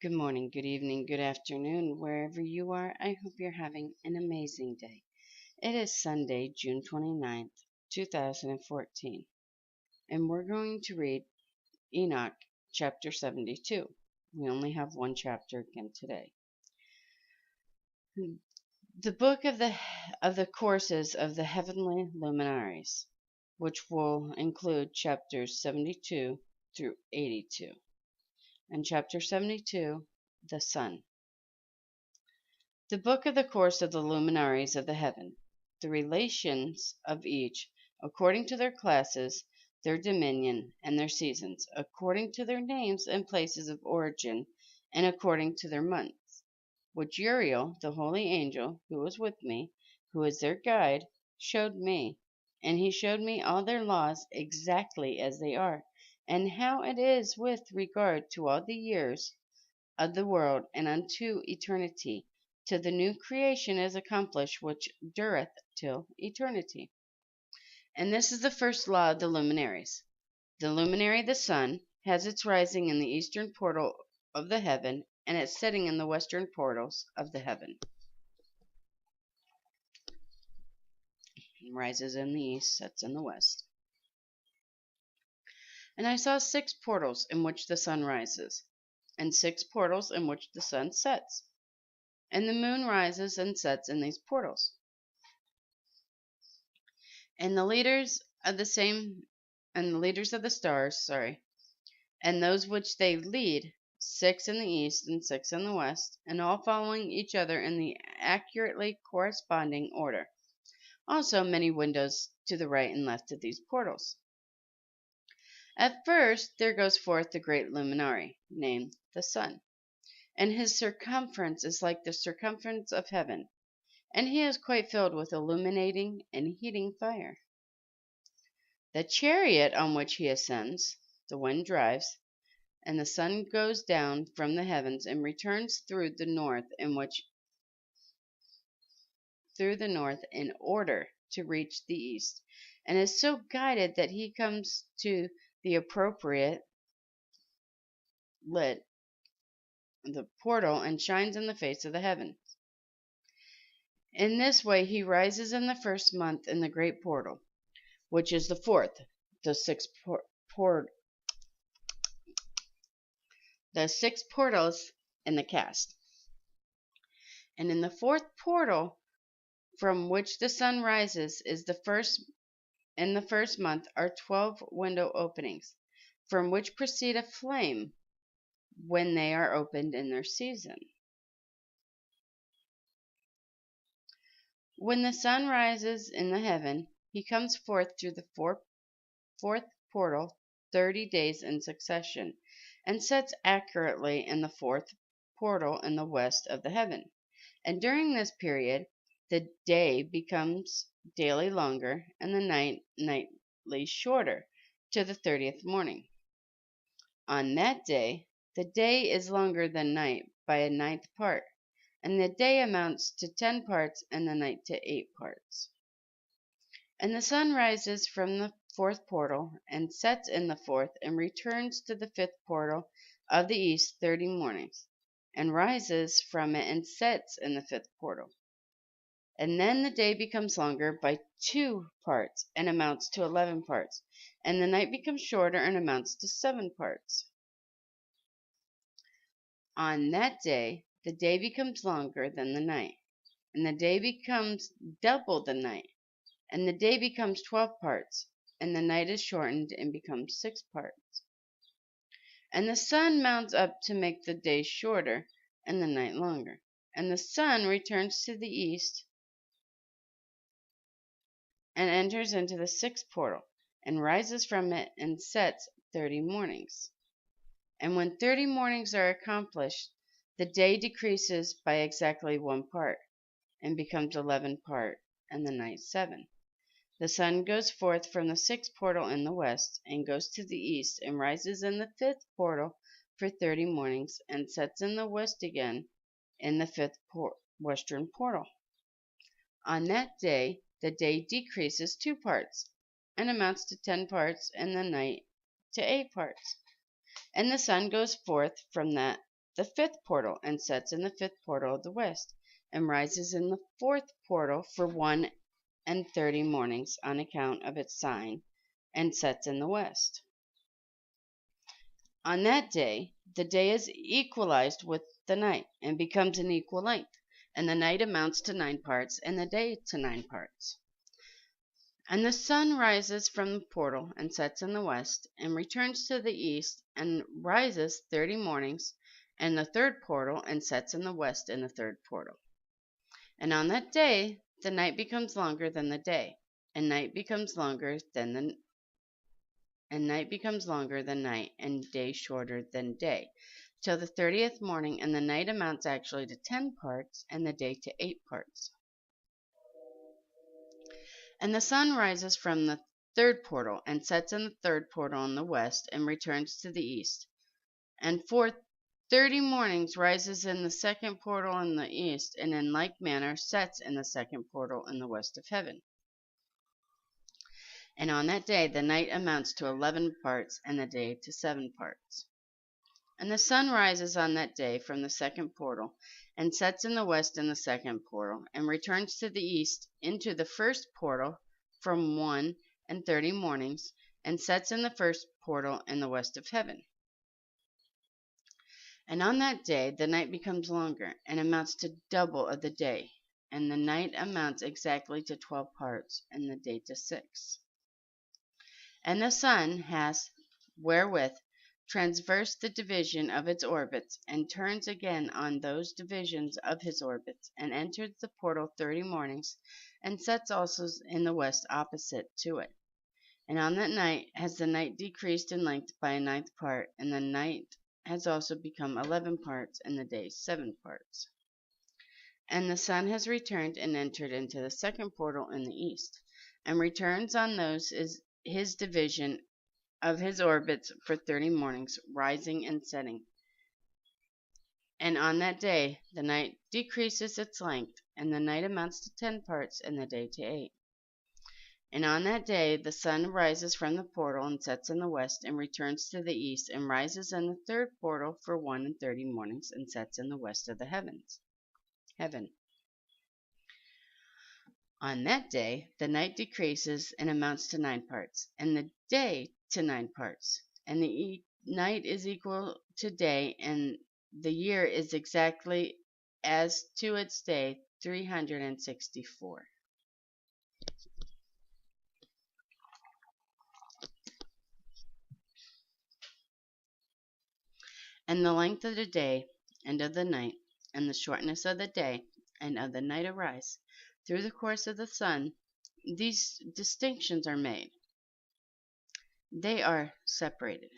Good morning, good evening, good afternoon, wherever you are. I hope you're having an amazing day. It is Sunday, June 29th, 2014, and we're going to read Enoch Chapter 72. We only have one chapter again today. The book of the courses of the heavenly luminaries, which will include chapters 72 through 82. And chapter 72, the sun. The book of the course of the luminaries of the heaven, the relations of each, according to their classes, their dominion, and their seasons, according to their names and places of origin, and according to their months, which Uriel, the holy angel, who was with me, who is their guide, showed me. And he showed me all their laws exactly as they are, and how it is with regard to all the years of the world, and unto eternity, till the new creation is accomplished which dureth till eternity. And this is the first law of the luminaries. The luminary, the sun, has its rising in the eastern portal of the heaven, and its setting in the western portals of the heaven. It rises in the east, sets in the west. And I saw 6 portals in which the sun rises, and 6 portals in which the sun sets. And the moon rises and sets in these portals. And the leaders of the stars, and those which they lead, 6 in the east and 6 in the west, and all following each other in the accurately corresponding order. Also many windows to the right and left of these portals. At first there goes forth the great luminary, named the sun, and his circumference is like the circumference of heaven, and he is quite filled with illuminating and heating fire. The chariot on which he ascends, the wind drives, and the sun goes down from the heavens and returns through the north in order to reach the east, and is so guided that he comes to the appropriate the portal, and shines in the face of the heaven. In this way he rises in the first month in the great portal, which is the fourth, the 6 portals in the cast. And in the 4th portal, from which the sun rises, in the first month are 12 window openings, from which proceed a flame when they are opened in their season. When the sun rises in the heaven, he comes forth through the 4th portal 30 days in succession, and sets accurately in the 4th portal in the west of the heaven. And during this period the day becomes daily longer, and the night nightly shorter, to the 30th morning. On that day the day is longer than night by a 9th part, and the day amounts to 10 parts, and the night to 8 parts. And the sun rises from the 4th portal, and sets in the 4th, and returns to the 5th portal of the east 30 mornings, and rises from it and sets in the 5th portal. And then the day becomes longer by 2 parts, and amounts to 11 parts, and the night becomes shorter and amounts to 7 parts. On that day the day becomes longer than the night, and the day becomes double the night, and the day becomes 12 parts, and the night is shortened and becomes 6 parts. And the sun mounts up to make the day shorter and the night longer. And the sun returns to the east and enters into the 6th portal, and rises from it and sets 30 mornings. And when 30 mornings are accomplished, the day decreases by exactly 1 part, and becomes 11 part, and the night 7. The sun goes forth from the 6th portal in the west, and goes to the east, and rises in the 5th portal for 30 mornings, and sets in the west again in the 5th western portal. On that day the day decreases 2 parts, and amounts to 10 parts, and the night to 8 parts. And the sun goes forth from that the fifth portal, and sets in the fifth portal of the west, and rises in the fourth portal for 1 and 30 mornings on account of its sign, and sets in the west. On that day, the day is equalized with the night, and becomes an equal length, and the night amounts to 9 parts, and the day to 9 parts. And the sun rises from the portal, and sets in the west, and returns to the east, and rises 30 mornings in the third portal, and sets in the west in the third portal. And on that day the night becomes longer than the day, and night becomes longer than night, and day shorter than day, till the 30th morning, and the night amounts actually to 10 parts, and the day to 8 parts. And the sun rises from the third portal, and sets in the third portal in the west, and returns to the east, and for 30 mornings rises in the second portal in the east, and in like manner sets in the second portal in the west of heaven. And on that day the night amounts to 11 parts, and the day to 7 parts. And the sun rises on that day from the second portal, and sets in the west in the second portal, and returns to the east into the first portal from 1 and 30 mornings, and sets in the first portal in the west of heaven. And on that day the night becomes longer, and amounts to double of the day, and the night amounts exactly to 12 parts, and the day to 6. And the sun has wherewith traversed the division of its orbits, and turns again on those divisions of his orbits, and enters the portal 30 mornings, and sets also in the west opposite to it. And on that night has the night decreased in length by a 9th part, and the night has also become 11 parts, and the day 7 parts. And the sun has returned and entered into the second portal in the east, and returns on those his division of his orbits for 30 mornings, rising and setting. And on that day the night decreases its length, and the night amounts to 10 parts, and the day to 8. And on that day the sun rises from the portal, and sets in the west, and returns to the east, and rises in the third portal for 1 and 30 mornings, and sets in the west of the heaven. On that day the night decreases and amounts to 9 parts, and the day to 9 parts, and the night is equal to day, and the year is exactly as to its day 364. And the length of the day and of the night, and the shortness of the day and of the night arise through the course of the sun. These distinctions are made. They are separated.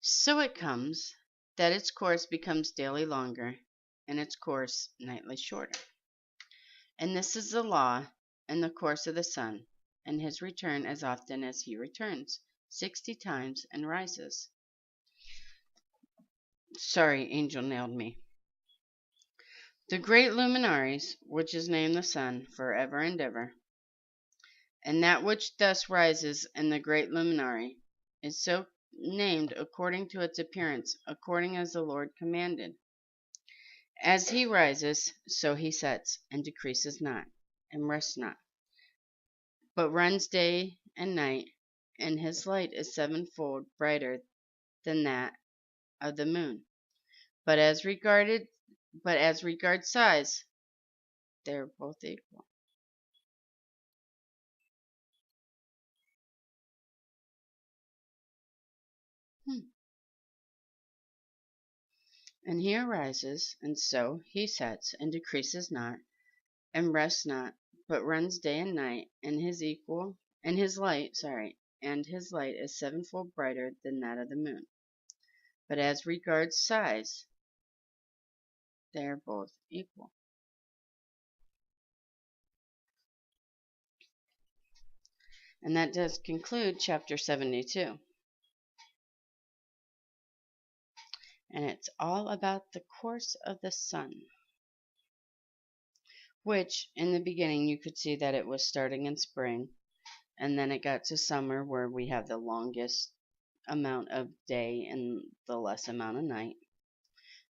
So it comes that its course becomes daily longer, and its course nightly shorter. And this is the law and the course of the sun, and his return as often as he returns, 60 times, and rises. Sorry, angel nailed me. The great luminaries, which is named the sun, forever and ever, and that which thus rises in the great luminary, is so named according to its appearance, according as the Lord commanded. As he rises, so he sets, and decreases not, and rests not, but runs day and night, and his light is 7-fold brighter than that of the moon. But as regards size, they're both equal. And he arises, and so he sets, and decreases not, and rests not, but runs day and night, and his light is 7-fold brighter than that of the moon. But as regards size, they are both equal. And that does conclude chapter 72. And it's all about the course of the sun, which in the beginning you could see that it was starting in spring, and then it got to summer, where we have the longest amount of day and the less amount of night.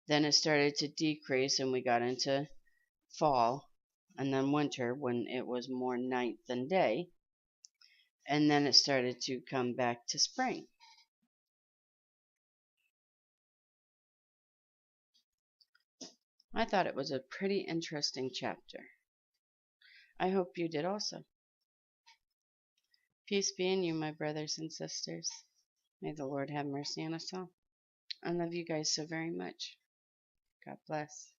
Then it started to decrease and we got into fall and then winter when it was more night than day. And then it started to come back to spring. I thought it was a pretty interesting chapter. I hope you did also. Peace be in you, my brothers and sisters. May the Lord have mercy on us all. I love you guys so very much. God bless.